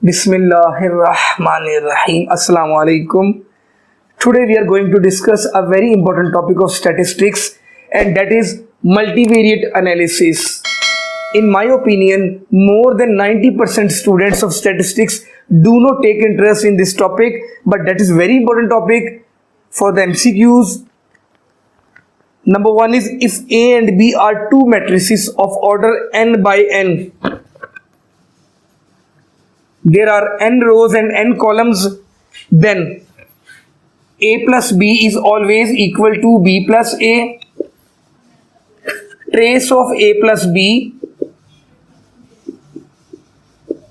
Bismillahirrahmanirrahim. Assalamu alaikum. Today we are going to discuss a very important topic of statistics, and that is multivariate analysis. In my opinion, more than 90% students of statistics do not take interest in this topic, but that is very important topic for the MCQs. Number one is, if A and B are two matrices of order n by n, there are n rows and n columns, then A plus B is always equal to B plus A. Trace of A plus B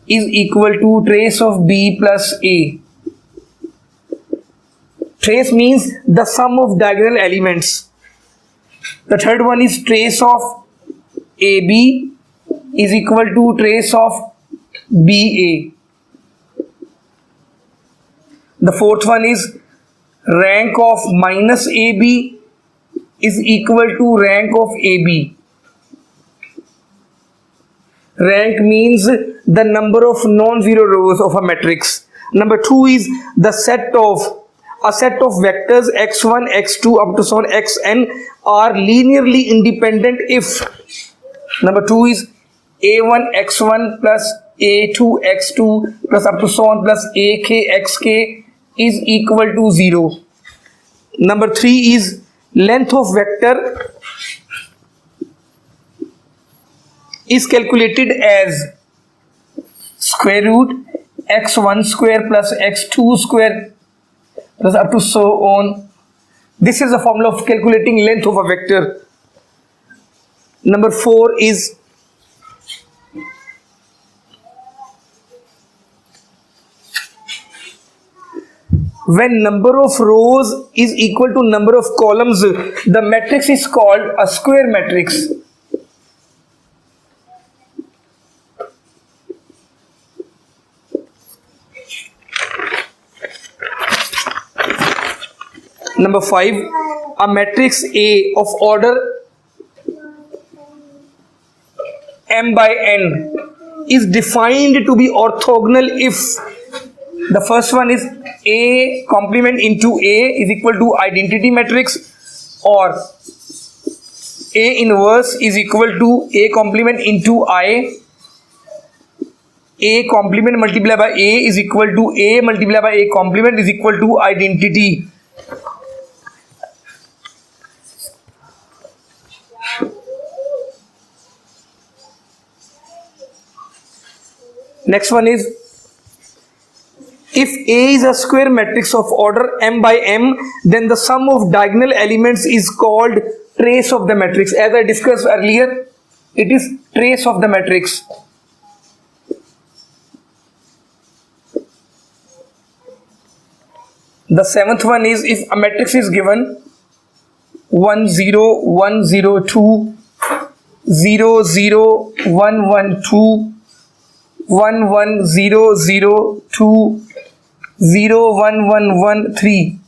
is equal to trace of B plus A. Trace means the sum of diagonal elements. The third one is trace of AB is equal to trace of BA. The fourth one is rank of minus AB is equal to rank of AB. Rank means the number of non-zero rows of a matrix. Number two is a set of vectors x1, x2 up to so on xn are linearly independent if. Number two is a1 x1 plus a2 x2 plus up to so on plus ak xk is equal to 0. Number three is length of vector is calculated as square root x1 square plus x2 square plus up to so on. This is the formula of calculating length of a vector. Number four is when number of rows is equal to number of columns, the matrix is called a square matrix. Number five, a matrix A of order m by n is defined to be orthogonal if the first one is A complement into A is equal to identity matrix, or A inverse is equal to A complement into I. A complement multiplied by A is equal to A multiplied by A complement is equal to identity. Next one is, if A is a square matrix of order m by m, then the sum of diagonal elements is called trace of the matrix. As I discussed earlier, it is trace of the matrix. The seventh one is, if a matrix is given 1 0 1 0 2 0 0 1 1 2 1 1 0 0 2 0 1 1 1 3.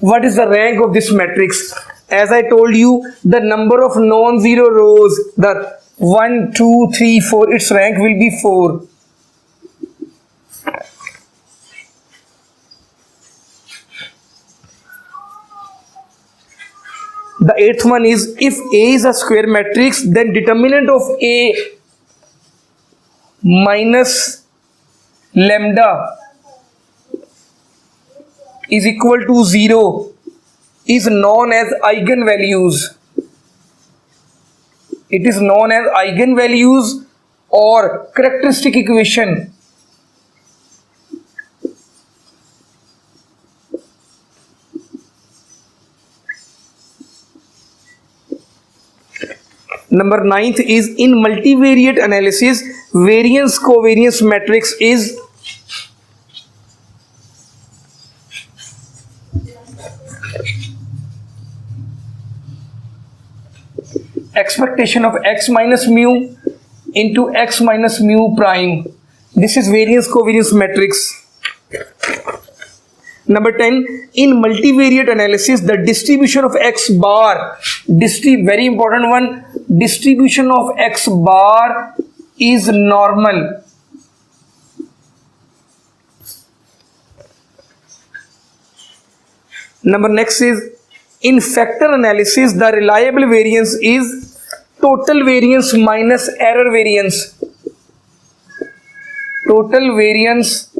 What is the rank of this matrix? As I told you, the number of non-zero rows, the 1 2 3 4, its rank will be 4. The eighth one is, if A is a square matrix, then determinant of A minus lambda is equal to 0 is known as eigenvalues. It is known as eigenvalues or characteristic equation. Number ninth is, in multivariate analysis, variance covariance matrix is expectation of x minus mu into x minus mu prime. This is variance covariance matrix. Number 10, in multivariate analysis, the distribution of x bar, very important one, distribution of x bar is normal. Number next is in factor analysis, the reliable variance is total variance minus error variance. Total variance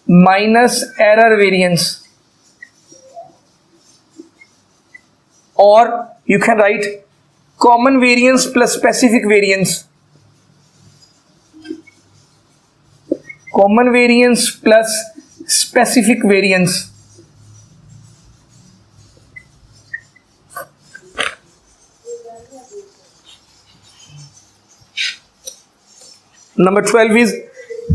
minus error variance. Or you can write common variance plus specific variance. Common variance plus specific variance. Number 12 is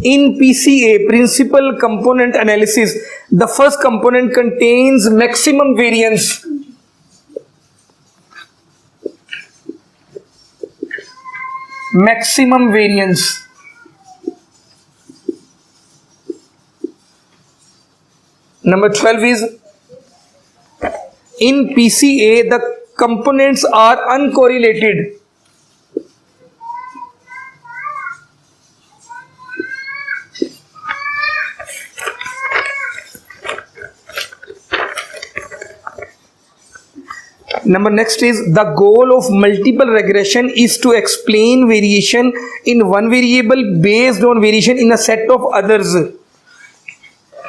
in PCA, principal component analysis, the first component contains maximum variance. Maximum variance. Number 12 is in PCA, the components are uncorrelated. Number next is the goal of multiple regression is to explain variation in one variable based on variation in a set of others.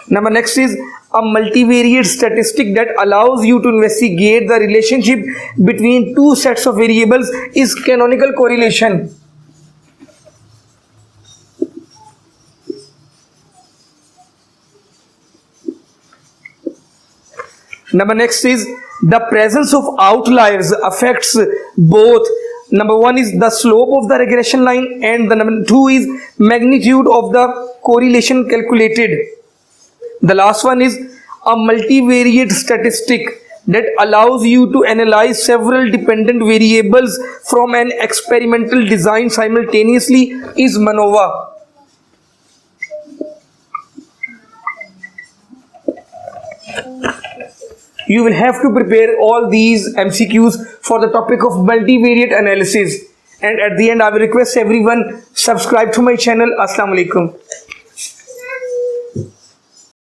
Number next is a multivariate statistic that allows you to investigate the relationship between two sets of variables is canonical correlation. Number next is the presence of outliers affects both. Number one is the slope of the regression line, and the number two is magnitude of the correlation calculated. The last one is a multivariate statistic that allows you to analyze several dependent variables from an experimental design simultaneously is MANOVA. You will have to prepare all these MCQs for the topic of multivariate analysis. And at the end, I will request everyone subscribe to my channel. Assalamu alaikum.